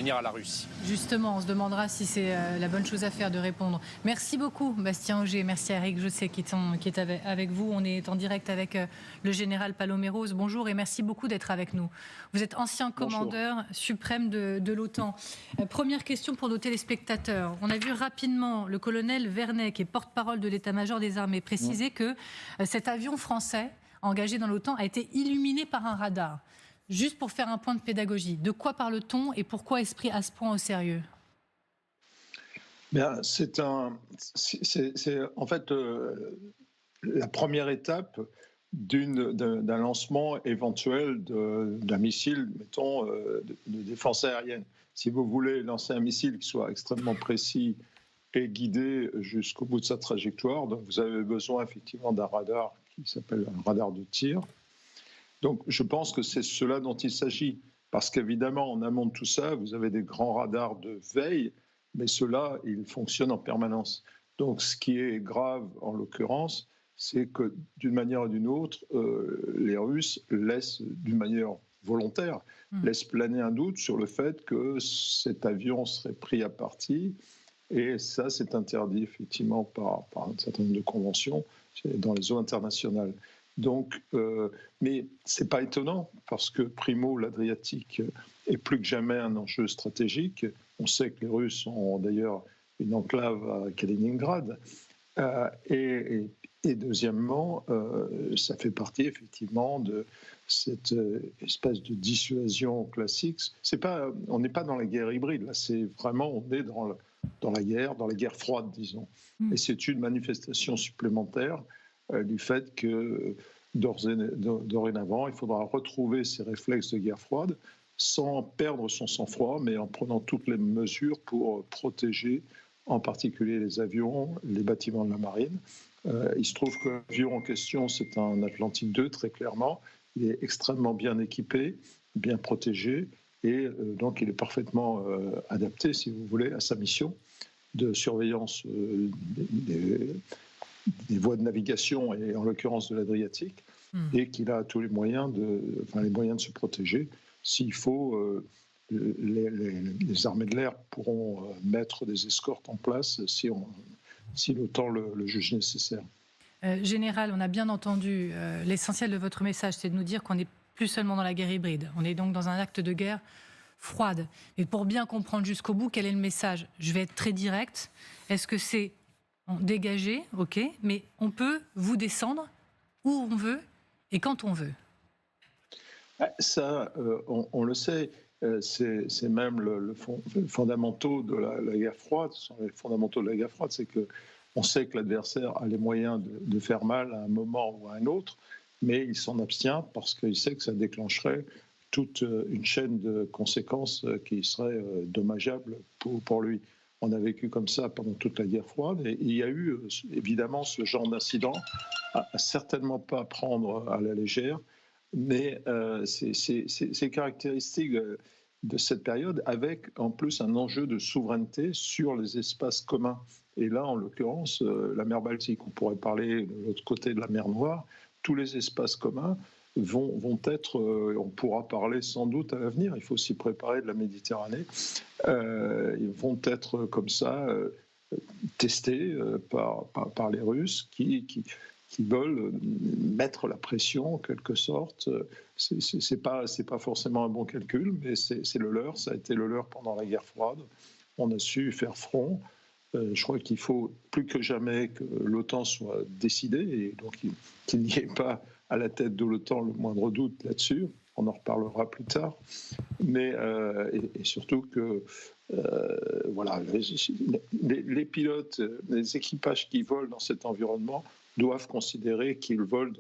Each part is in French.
à la Russie. Justement, on se demandera si c'est la bonne chose à faire de répondre. Merci beaucoup, Bastien Auger. Merci à Eric Josset qui est avec vous. On est en direct avec le général Paloméros. Bonjour et merci beaucoup d'être avec nous. Vous êtes ancien commandeur suprême de l'OTAN. Première question pour nos téléspectateurs. On a vu rapidement le colonel Vernet, qui est porte-parole de l'état-major des armées, préciser que cet avion français engagé dans l'OTAN a été illuminé par un radar. Juste pour faire un point de pédagogie, de quoi parle-t-on et pourquoi est-ce pris à ce point au sérieux ? Bien, c'est en fait la première étape d'un lancement éventuel d'un missile, mettons, de défense aérienne. Si vous voulez lancer un missile qui soit extrêmement précis et guidé jusqu'au bout de sa trajectoire, donc vous avez besoin effectivement d'un radar qui s'appelle un radar de tir. Donc, je pense que c'est cela dont il s'agit. Parce qu'évidemment, en amont de tout ça, vous avez des grands radars de veille, mais ceux-là, ils fonctionnent en permanence. Donc, ce qui est grave, en l'occurrence, c'est que d'une manière ou d'une autre, les Russes laissent, d'une manière volontaire, laissent planer un doute sur le fait que cet avion serait pris à partie. Et ça, c'est interdit, effectivement, par un certain nombre de conventions dans les eaux internationales. Donc, mais ce n'est pas étonnant, parce que primo, l'Adriatique est plus que jamais un enjeu stratégique. On sait que les Russes ont d'ailleurs une enclave à Kaliningrad. Et deuxièmement, ça fait partie effectivement de cette espèce de dissuasion classique. On n'est pas dans la guerre hybride, là, c'est vraiment, on est dans la guerre froide, disons. Et c'est une manifestation supplémentaire du fait que dorénavant, il faudra retrouver ses réflexes de guerre froide sans perdre son sang-froid, mais en prenant toutes les mesures pour protéger en particulier les avions, les bâtiments de la marine. Il se trouve que l'avion en question, c'est un Atlantique 2, très clairement. Il est extrêmement bien équipé, bien protégé, et donc il est parfaitement adapté, si vous voulez, à sa mission de surveillance des voies de navigation, et en l'occurrence de l'Adriatique, et qu'il a tous les moyens de se protéger. S'il faut, les armées de l'air pourront mettre des escortes en place si l'OTAN le juge nécessaire. Général, on a bien entendu l'essentiel de votre message, c'est de nous dire qu'on n'est plus seulement dans la guerre hybride, on est donc dans un acte de guerre froide. Mais pour bien comprendre jusqu'au bout, quel est le message ? Je vais être très direct. Est-ce que c'est dégagé, ok, mais on peut vous descendre où on veut et quand on veut. Ça, on le sait, c'est même le fondamentaux de la guerre froide. Ce sont les fondamentaux de la guerre froide, c'est que on sait que l'adversaire a les moyens de faire mal à un moment ou à un autre, mais il s'en abstient parce qu'il sait que ça déclencherait toute une chaîne de conséquences qui serait dommageable pour lui. On a vécu comme ça pendant toute la guerre froide, et il y a eu évidemment ce genre d'incident, à certainement pas prendre à la légère, mais c'est caractéristique de cette période, avec en plus un enjeu de souveraineté sur les espaces communs. Et là, en l'occurrence, la mer Baltique, on pourrait parler de l'autre côté de la mer Noire, tous les espaces communs vont être, on pourra parler sans doute à l'avenir, il faut s'y préparer, de la Méditerranée, ils vont être comme ça testés par les Russes qui veulent mettre la pression en quelque sorte. C'est pas forcément un bon calcul, mais c'est le leur, ça a été le leur pendant la guerre froide. On a su faire front. Je crois qu'il faut plus que jamais que l'OTAN soit décidée, et donc qu'il n'y ait pas à la tête de l'OTAN le moindre doute là-dessus. On en reparlera plus tard. Mais, et surtout que voilà, les pilotes, les équipages qui volent dans cet environnement doivent considérer qu'ils volent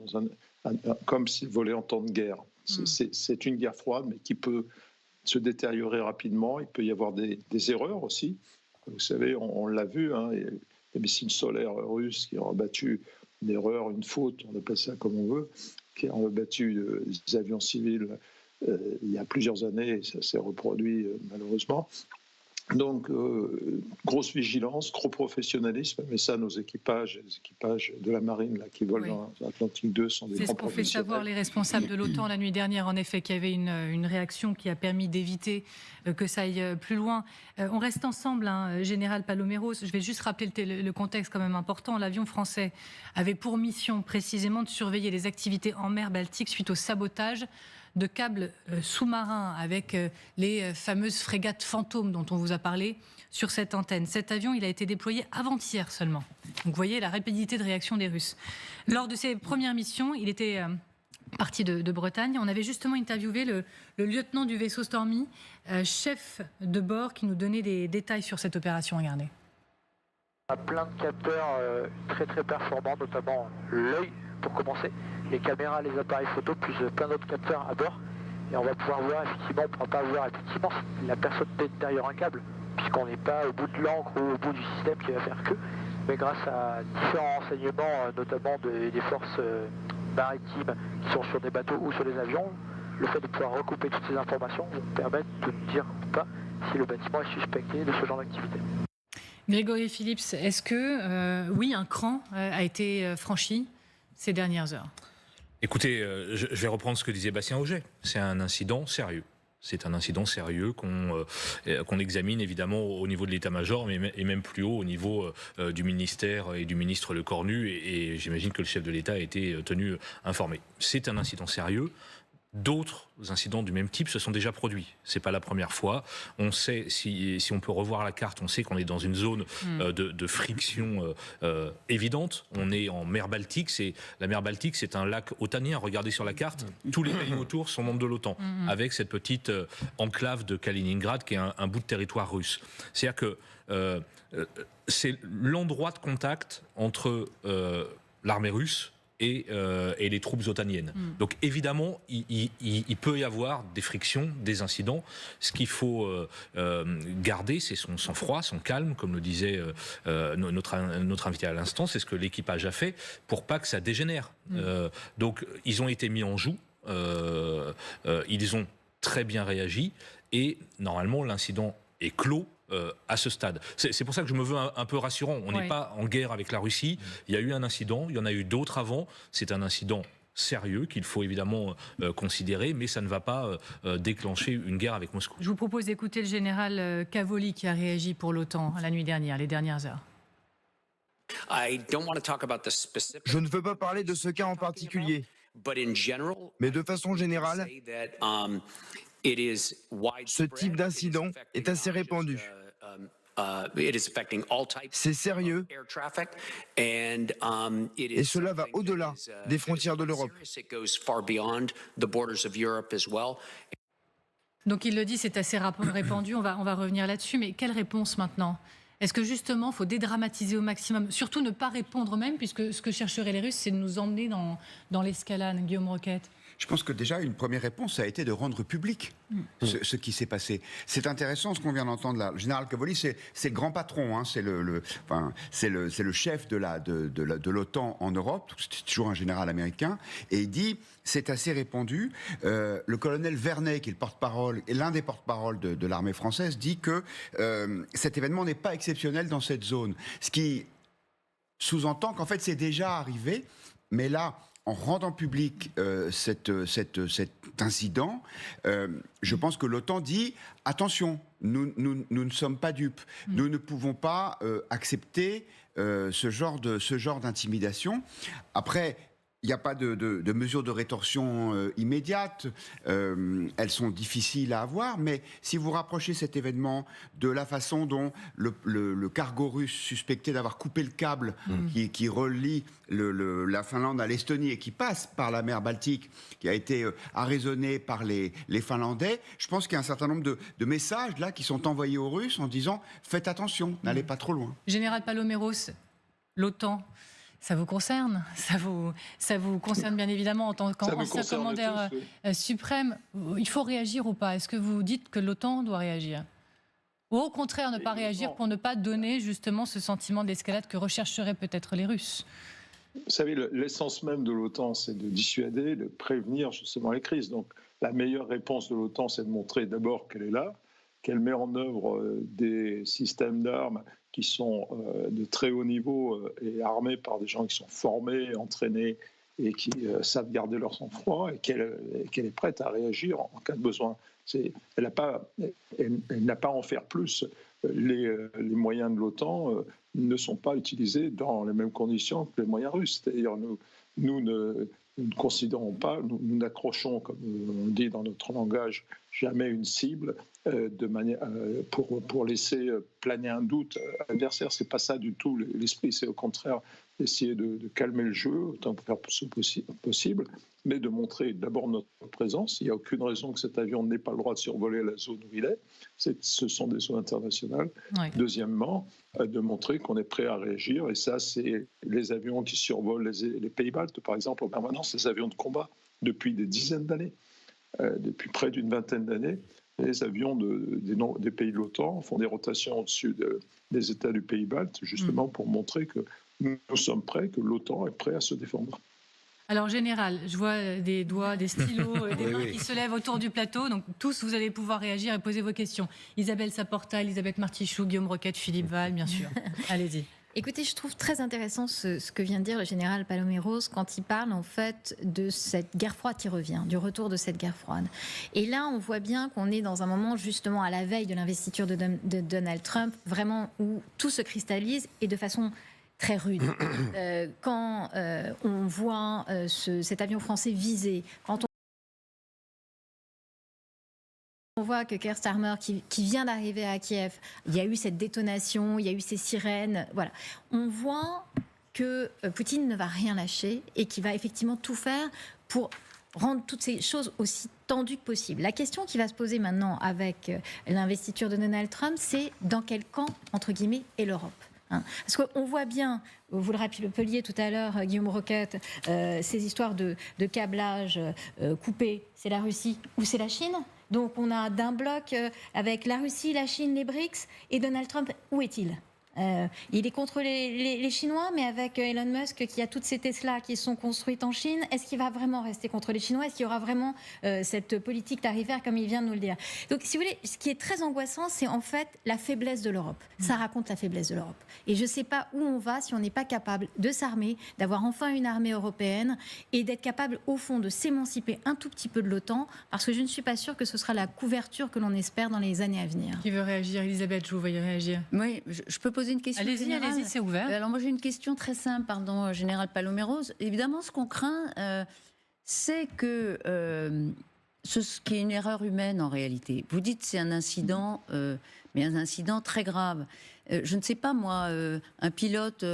comme s'ils volaient en temps de guerre. C'est une guerre froide, mais qui peut se détériorer rapidement. Il peut y avoir des erreurs aussi. Vous savez, on l'a vu, hein, les missiles solaires russes qui ont abattu une erreur, une faute, on appelle ça comme on veut, qui ont abattu des avions civils il y a plusieurs années, et ça s'est reproduit malheureusement. Donc, grosse vigilance, gros professionnalisme, mais ça, nos équipages, les équipages de la marine là, qui volent dans l'Atlantique 2 sont des C'est grands ce qu'ont fait professionnels. savoir les responsables de l'OTAN la nuit dernière, en effet, qu'il y avait une réaction qui a permis d'éviter que ça aille plus loin. On reste ensemble, hein, Général Paloméros. Je vais juste rappeler le contexte quand même important. L'avion français avait pour mission précisément de surveiller les activités en mer Baltique suite au sabotage de câbles sous-marins avec les fameuses frégates fantômes dont on vous a parlé sur cette antenne. Cet avion, il a été déployé avant-hier seulement. Donc vous voyez la rapidité de réaction des Russes. Lors de ses premières missions, il était parti de Bretagne. On avait justement interviewé le lieutenant du vaisseau Stormy, chef de bord, qui nous donnait des détails sur cette opération. Regardez. On a plein de capteurs très très performants, notamment l'œil pour commencer, les caméras, les appareils photo, plus plein d'autres capteurs à bord. Et on va pouvoir voir, effectivement, on ne pourra pas voir effectivement si la personne est derrière un câble, puisqu'on n'est pas au bout de l'encre ou au bout du système qui va faire que. Mais grâce à différents renseignements, notamment des forces maritimes qui sont sur des bateaux ou sur des avions, le fait de pouvoir recouper toutes ces informations va nous permettre de ne dire pas si le bâtiment est suspecté de ce genre d'activité. Grégory Phillips, est-ce que, oui, un cran a été franchi ces dernières heures? Écoutez, je vais reprendre ce que disait Bastien Auger. C'est un incident sérieux. C'est un incident sérieux qu'on examine évidemment au niveau de l'état-major, et même plus haut au niveau du ministère et du ministre Lecornu, et j'imagine que le chef de l'État a été tenu informé. C'est un incident sérieux. D'autres incidents du même type se sont déjà produits. C'est pas la première fois. On sait, si on peut revoir la carte, on sait qu'on est dans une zone de friction évidente. On est en mer Baltique. La mer Baltique, c'est un lac otanien. Regardez sur la carte, tous les pays autour sont membres de l'OTAN, avec cette petite enclave de Kaliningrad qui est un bout de territoire russe. C'est-à-dire que c'est l'endroit de contact entre l'armée russe et les troupes otaniennes. Donc évidemment, il peut y avoir des frictions, des incidents. Ce qu'il faut garder, c'est son sang-froid, son calme, comme le disait notre invité à l'instant. C'est ce que l'équipage a fait pour pas que ça dégénère. Donc ils ont été mis en joue, ils ont très bien réagi, et normalement l'incident est clos à ce stade. C'est pour ça que je me veux un peu rassurant. On n'est pas en guerre avec la Russie. Il y a eu un incident, il y en a eu d'autres avant. C'est un incident sérieux qu'il faut évidemment considérer, mais ça ne va pas déclencher une guerre avec Moscou. Je vous propose d'écouter le général Cavoli qui a réagi pour l'OTAN la nuit dernière, les dernières heures. Je ne veux pas parler de ce cas en particulier, mais de façon générale, ce type d'incident est assez répandu. C'est sérieux et cela va au-delà des frontières de l'Europe. Donc il le dit, c'est assez répandu, on va revenir là-dessus, mais quelle réponse maintenant ? Est-ce que justement, il faut dédramatiser au maximum, surtout ne pas répondre même, puisque ce que chercheraient les Russes, c'est de nous emmener dans l'escalade, Guillaume Roquette? Je pense que déjà, une première réponse a été de rendre public ce qui s'est passé. C'est intéressant ce qu'on vient d'entendre là. Le général Cavoli, c'est le grand patron, hein, c'est le chef de l'OTAN en Europe, c'est toujours un général américain, et il dit, c'est assez répandu. Le colonel Vernet, qui est le porte-parole, et l'un des porte-paroles de l'armée française, dit que cet événement n'est pas exceptionnel dans cette zone. Ce qui sous-entend qu'en fait, c'est déjà arrivé, mais là, en rendant public cet incident, je pense que l'OTAN dit « Attention, nous ne sommes pas dupes. Nous ne pouvons pas accepter ce genre d'intimidation. » Après, il n'y a pas de mesures de rétorsion immédiates. Elles sont difficiles à avoir, mais si vous rapprochez cet événement de la façon dont le cargo russe suspecté d'avoir coupé le câble qui relie la Finlande à l'Estonie et qui passe par la mer Baltique, qui a été arraisonné par les Finlandais, je pense qu'il y a un certain nombre de messages là qui sont envoyés aux Russes en disant « Faites attention, n'allez pas trop loin ». Général Paloméros, l'OTAN, ça vous concerne, ça vous concerne bien évidemment en tant qu'ancien commandeur suprême. Il faut réagir ou pas? Est-ce que vous dites que l'OTAN doit réagir? Ou au contraire ne pas réagir pour ne pas donner justement ce sentiment d'escalade que rechercheraient peut-être les Russes? Vous savez, l'essence même de l'OTAN, c'est de dissuader, de prévenir justement les crises. Donc la meilleure réponse de l'OTAN, c'est de montrer d'abord qu'elle est là, qu'elle met en œuvre des systèmes d'armes qui sont de très haut niveau et armés par des gens qui sont formés, entraînés et qui savent garder leur sang-froid, et qu'elle est prête à réagir en cas de besoin. Elle n'a pas à en faire plus. Les moyens de l'OTAN ne sont pas utilisés dans les mêmes conditions que les moyens russes. C'est-à-dire nous ne considérons pas, nous n'accrochons, comme on dit dans notre langage, jamais une cible de manière, pour laisser planer un doute à l'adversaire. Ce n'est pas ça du tout l'esprit, c'est au contraire essayer de calmer le jeu autant que faire possible, mais de montrer d'abord notre présence. Il n'y a aucune raison que cet avion n'ait pas le droit de survoler la zone où il est. Ce sont des zones internationales. Oui. Deuxièmement, de montrer qu'on est prêt à réagir. Et ça, c'est les avions qui survolent les pays baltes, par exemple, en permanence, les avions de combat, depuis des dizaines d'années, depuis près d'une vingtaine d'années. Les avions des pays de l'OTAN font des rotations au-dessus des États du pays balte, justement pour montrer que nous sommes prêts, que l'OTAN est prêt à se défendre. Alors, Général, je vois des doigts, des stylos, des mains qui se lèvent autour du plateau. Donc, tous, vous allez pouvoir réagir et poser vos questions. Isabelle Saporta, Elisabeth Martichoux, Guillaume Roquette, Philippe Val, bien sûr. Allez-y. Écoutez, je trouve très intéressant ce que vient de dire le général Paloméros quand il parle en fait de cette guerre froide qui revient, du retour de cette guerre froide. Et là, on voit bien qu'on est dans un moment justement à la veille de l'investiture de Donald Trump, vraiment où tout se cristallise et de façon très rude. Quand on voit cet avion français visé, quand on voit que Keir Starmer, qui vient d'arriver à Kiev, il y a eu cette détonation, il y a eu ces sirènes, voilà. On voit que Poutine ne va rien lâcher et qu'il va effectivement tout faire pour rendre toutes ces choses aussi tendues que possible. La question qui va se poser maintenant avec l'investiture de Donald Trump, c'est dans quel camp, entre guillemets, est l'Europe ? Parce qu'on voit bien, vous le rappeliez tout à l'heure, Guillaume Roquette, ces histoires de câblage coupé, c'est la Russie ou c'est la Chine. Donc on a d'un bloc avec la Russie, la Chine, les BRICS, et Donald Trump, où est-il ? Il est contre les Chinois, mais avec Elon Musk qui a toutes ces Tesla qui sont construites en Chine, est-ce qu'il va vraiment rester contre les Chinois ? Est-ce qu'il y aura vraiment cette politique tarifaire comme il vient de nous le dire ? Donc si vous voulez, ce qui est très angoissant, c'est en fait la faiblesse de l'Europe. Ça raconte la faiblesse de l'Europe. Et je ne sais pas où on va si on n'est pas capable de s'armer, d'avoir enfin une armée européenne et d'être capable au fond de s'émanciper un tout petit peu de l'OTAN, parce que je ne suis pas sûre que ce sera la couverture que l'on espère dans les années à venir. Qui veut réagir ? Elisabeth, je vous voyais réagir. Oui, je peux poser une question. Allez-y, c'est ouvert. Alors moi j'ai une question très simple, pardon, général Paloméros. Évidemment, ce qu'on craint, c'est que ce qui est une erreur humaine en réalité. Vous dites c'est un incident, mais un incident très grave. Je ne sais pas moi, un pilote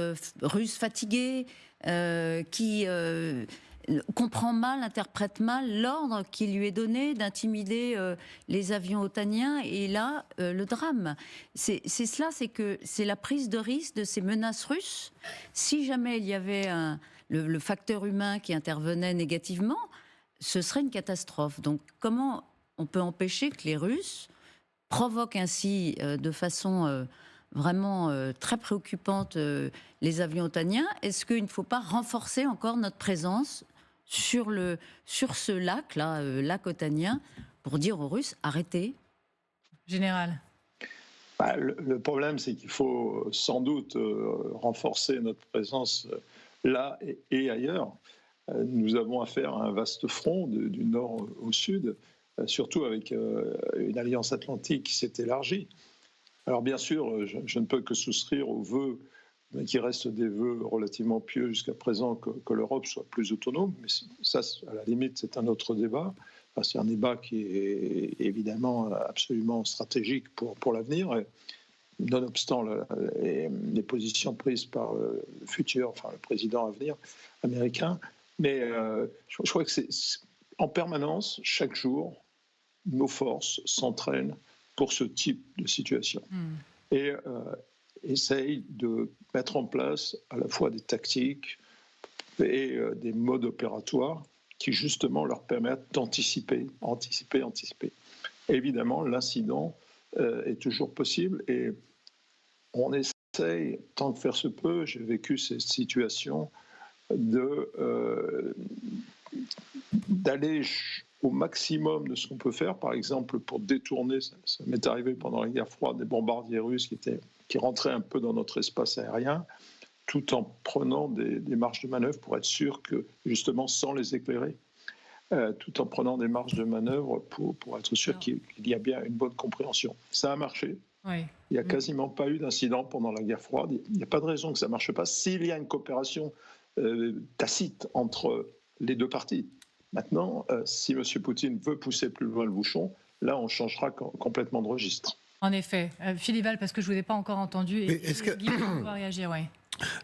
russe fatigué qui comprend mal, interprète mal l'ordre qui lui est donné d'intimider les avions otaniens, et là, le drame. C'est cela, c'est que c'est la prise de risque de ces menaces russes. Si jamais il y avait le facteur humain qui intervenait négativement, ce serait une catastrophe. Donc comment on peut empêcher que les Russes provoquent ainsi de façon vraiment très préoccupante les avions otaniens ? Est-ce qu'il ne faut pas renforcer encore notre présence sur ce lac-là, lac otanien, pour dire aux Russes, arrêtez ? Général. Le problème, c'est qu'il faut sans doute renforcer notre présence là et ailleurs. Nous avons affaire à un vaste front du nord au sud, surtout avec une alliance atlantique qui s'est élargie. Alors bien sûr, je ne peux que souscrire aux vœux, mais qui restent des vœux relativement pieux jusqu'à présent, que l'Europe soit plus autonome. Mais ça, à la limite, c'est un autre débat. Enfin, c'est un débat qui est évidemment absolument stratégique pour l'avenir. Nonobstant les positions prises par le président à venir américain. Mais je crois que c'est en permanence, chaque jour, nos forces s'entraînent pour ce type de situation. Et essayent de mettre en place à la fois des tactiques et des modes opératoires qui justement leur permettent d'anticiper. Évidemment, l'incident est toujours possible et on essaye, tant que faire se peut, j'ai vécu ces situations, d'aller au maximum de ce qu'on peut faire. Par exemple, pour détourner, ça m'est arrivé pendant la guerre froide, des bombardiers russes qui rentraient un peu dans notre espace aérien, tout en prenant des marges de manœuvre pour être sûr que, justement, sans les éclairer, tout en prenant des marges de manœuvre pour être sûr qu'il y a bien une bonne compréhension. Ça a marché. Oui. Il n'y a quasiment pas eu d'incident pendant la guerre froide. Il n'y a pas de raison que ça ne marche pas s'il y a une coopération tacite entre les deux parties. Maintenant, si M. Poutine veut pousser plus loin le bouchon, là, on changera complètement de registre. En effet. Philippe Val, parce que je ne vous ai pas encore entendu. Est-ce que Guy va réagir, oui.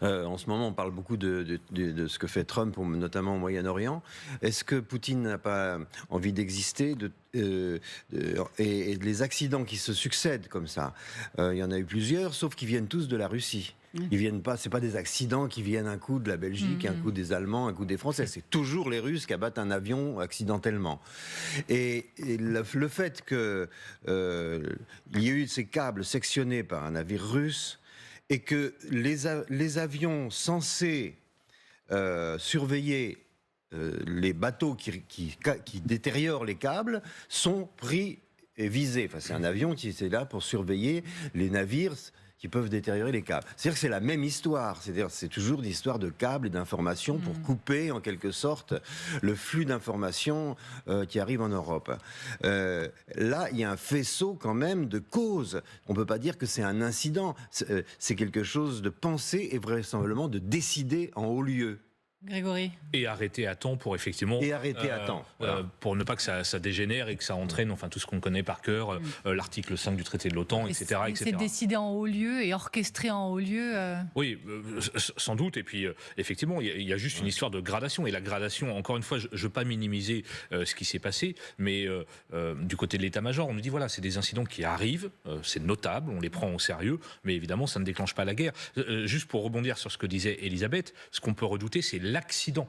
En ce moment, on parle beaucoup de ce que fait Trump, notamment au Moyen-Orient. Est-ce que Poutine n'a pas envie d'exister et les accidents qui se succèdent comme ça, il y en a eu plusieurs, sauf qu'ils viennent tous de la Russie. Ils viennent pas, c'est pas des accidents qui viennent un coup de la Belgique, un coup des Allemands, un coup des Français. C'est toujours les Russes qui abattent un avion accidentellement. Et le fait qu'il y ait eu ces câbles sectionnés par un navire russe et que les avions censés surveiller les bateaux qui détériorent les câbles sont pris et visés. Enfin, c'est un avion qui était là pour surveiller les navires qui peuvent détériorer les câbles. C'est-à-dire que c'est la même histoire. C'est-à-dire c'est toujours une histoire de câbles et d'informations pour couper, en quelque sorte, le flux d'informations qui arrive en Europe. Là, il y a un faisceau quand même de causes. On ne peut pas dire que c'est un incident. C'est quelque chose de pensé et vraisemblablement de décidé en haut lieu. Grégory. Et arrêter à temps pour effectivement... Et arrêter à temps. Voilà. Pour ne pas que ça dégénère et que ça entraîne enfin, tout ce qu'on connaît par cœur, l'article 5 du traité de l'OTAN, etc. C'est décidé en haut lieu et orchestré en haut lieu. Oui, sans doute. Et puis, effectivement, il y a juste une histoire de gradation. Et la gradation, encore une fois, je ne veux pas minimiser ce qui s'est passé, mais du côté de l'état-major, on nous dit, voilà, c'est des incidents qui arrivent, c'est notable, on les prend au sérieux, mais évidemment, ça ne déclenche pas la guerre. Juste pour rebondir sur ce que disait Elisabeth, ce qu'on peut redouter, c'est l'accident.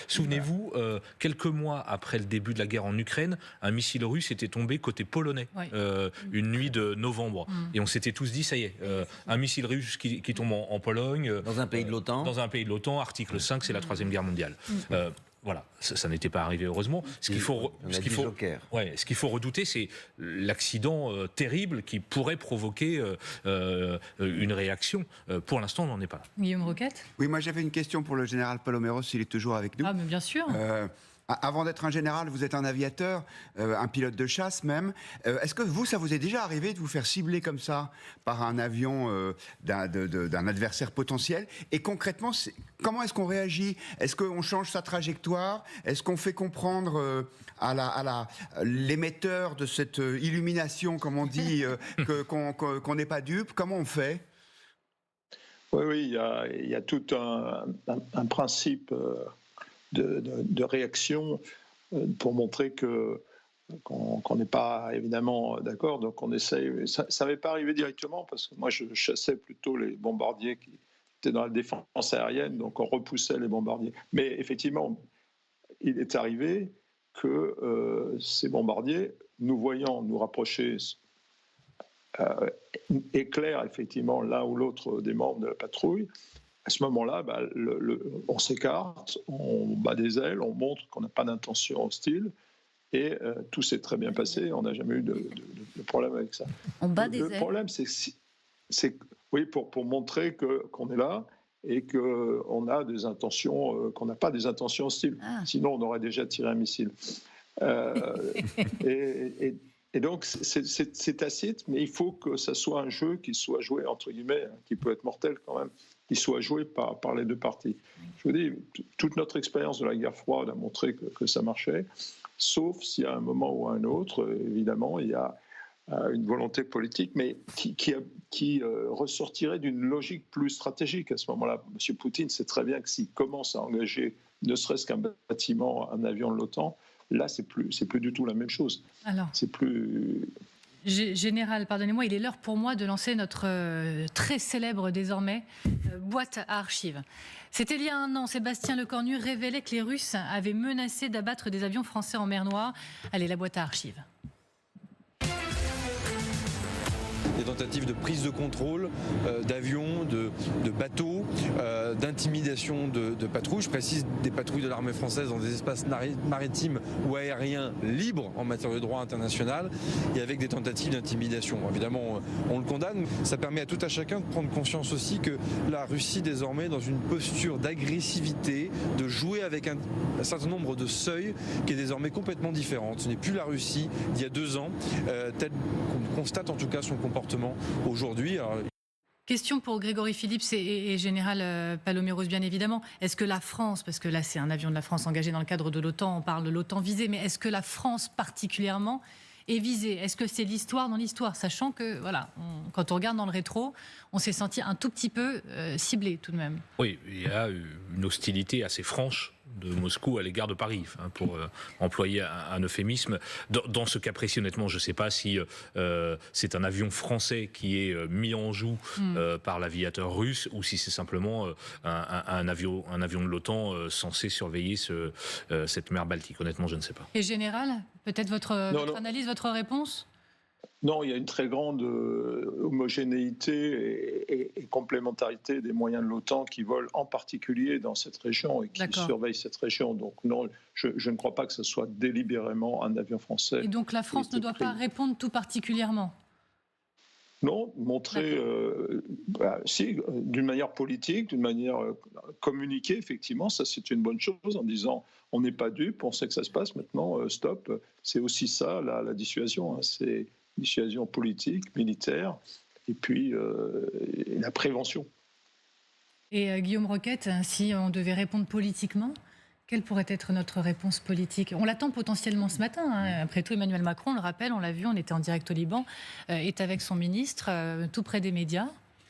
Souvenez-vous, quelques mois après le début de la guerre en Ukraine, un missile russe était tombé côté polonais, une nuit de novembre. Et on s'était tous dit, ça y est, un missile russe qui tombe en Pologne. Dans un pays de l'OTAN. Dans un pays de l'OTAN, article 5, c'est la Troisième Guerre mondiale. Voilà, ça n'était pas arrivé heureusement. Ce qu'il faut redouter, c'est l'accident terrible qui pourrait provoquer une réaction. Pour l'instant, on n'en est pas là. Guillaume Roquette. Oui, moi j'avais une question pour le général Paloméros, s'il est toujours avec nous. Ah, mais bien sûr. Avant d'être un général, vous êtes un aviateur, un pilote de chasse même. Est-ce que vous, ça vous est déjà arrivé de vous faire cibler comme ça par un avion d'un adversaire potentiel? Et concrètement, comment est-ce qu'on réagit? Est-ce qu'on change sa trajectoire? Est-ce qu'on fait comprendre à l'émetteur de cette illumination, comme on dit, qu'on n'est pas dupe? Comment on fait? Oui, il y a tout un principe de réaction pour montrer qu'on n'est pas évidemment d'accord. Donc on essaye. Ça n'avait pas arrivé directement parce que moi je chassais plutôt les bombardiers qui étaient dans la défense aérienne, donc on repoussait les bombardiers. Mais effectivement, il est arrivé que ces bombardiers, nous voyant nous rapprocher, éclairent effectivement l'un ou l'autre des membres de la patrouille. À ce moment-là, on s'écarte, on bat des ailes, on montre qu'on n'a pas d'intention hostile et tout s'est très bien passé. On n'a jamais eu de problème avec ça. On bat des ailes. Le problème, c'est oui, pour montrer qu'on est là et qu'on a des intentions, qu'on n'a pas des intentions hostiles. Sinon, on aurait déjà tiré un missile. Et donc, c'est tacite, mais il faut que ça soit un jeu qui soit joué, entre guillemets, qui peut être mortel quand même, qui soit joué par les deux parties. Je vous dis, toute notre expérience de la guerre froide a montré que ça marchait, sauf s'il y a un moment ou un autre, évidemment, il y a une volonté politique, mais qui ressortirait d'une logique plus stratégique. À ce moment-là, M. Poutine sait très bien que s'il commence à engager ne serait-ce qu'un bâtiment, un avion de l'OTAN, là, c'est plus du tout la même chose. Alors, c'est plus... Général, pardonnez-moi, il est l'heure pour moi de lancer notre très célèbre désormais boîte à archives. C'était il y a un an, Sébastien Lecornu révélait que les Russes avaient menacé d'abattre des avions français en mer Noire. Allez, la boîte à archives. tentatives de prise de contrôle d'avions, de bateaux, d'intimidation de patrouilles. Je précise des patrouilles de l'armée française dans des espaces maritimes ou aériens libres en matière de droit international et avec des tentatives d'intimidation. Évidemment, on le condamne. Ça permet à tout à chacun de prendre conscience aussi que la Russie désormais est dans une posture d'agressivité, de jouer avec un certain nombre de seuils qui est désormais complètement différente. Ce n'est plus la Russie d'il y a 2 ans, telle qu'on constate en tout cas son comportement aujourd'hui. Question pour Grégory Phillips et Général Paloméros, bien évidemment. Est-ce que la France, parce que là c'est un avion de la France engagé dans le cadre de l'OTAN, on parle de l'OTAN visée, mais est-ce que la France particulièrement est visée? Est-ce que c'est l'histoire dans l'histoire? Sachant que, voilà, quand on regarde dans le rétro, on s'est senti un tout petit peu ciblé tout de même. Oui, il y a une hostilité assez franche de Moscou à l'égard de Paris, pour employer un euphémisme. Dans ce cas précis, honnêtement, je ne sais pas si c'est un avion français qui est mis en joue par l'aviateur russe ou si c'est simplement un avion de l'OTAN censé surveiller cette mer Baltique. Honnêtement, je ne sais pas. Et Général, peut-être votre analyse, votre réponse? Non, il y a une très grande homogénéité et complémentarité des moyens de l'OTAN qui volent en particulier dans cette région et qui surveillent cette région. Donc non, je ne crois pas que ce soit délibérément un avion français. Et donc la France ne doit pas répondre tout particulièrement? Non, montrer, si, d'une manière politique, d'une manière communiquée, effectivement, ça c'est une bonne chose en disant on n'est pas dupe, on sait que ça se passe maintenant, stop. C'est aussi ça la dissuasion, c'est dissuasion politique, militaire, et puis la prévention. Et Guillaume Roquette, si on devait répondre politiquement, quelle pourrait être notre réponse politique? On l'attend potentiellement ce matin. Après tout, Emmanuel Macron, on le rappelle, on l'a vu, on était en direct au Liban, est avec son ministre, tout près des médias.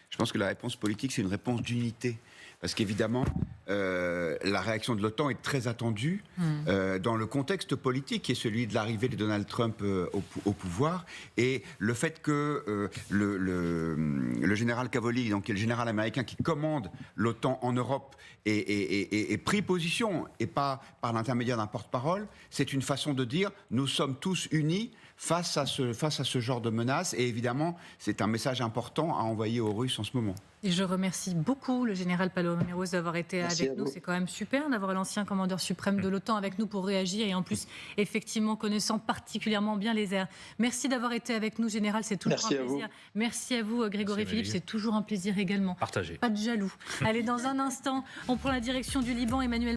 Je pense que la réponse politique, c'est une réponse d'unité. Parce qu'évidemment, la réaction de l'OTAN est très attendue dans le contexte politique qui est celui de l'arrivée de Donald Trump au pouvoir. Et le fait que le général Cavoli, donc, qui est le général américain qui commande l'OTAN en Europe, ait pris position, et pas par l'intermédiaire d'un porte-parole, c'est une façon de dire nous sommes tous unis face à ce genre de menaces. Et évidemment, c'est un message important à envoyer aux Russes en ce moment. Et je remercie beaucoup le général Paloméros d'avoir été avec nous. C'est quand même super d'avoir l'ancien commandeur suprême de l'OTAN avec nous pour réagir et en plus, effectivement, connaissant particulièrement bien les airs. Merci d'avoir été avec nous, général. C'est toujours un plaisir. Merci à vous, Grégory Phillips. C'est toujours un plaisir également. Partagé. Pas de jaloux. Allez, dans un instant, on prend la direction du Liban. Emmanuel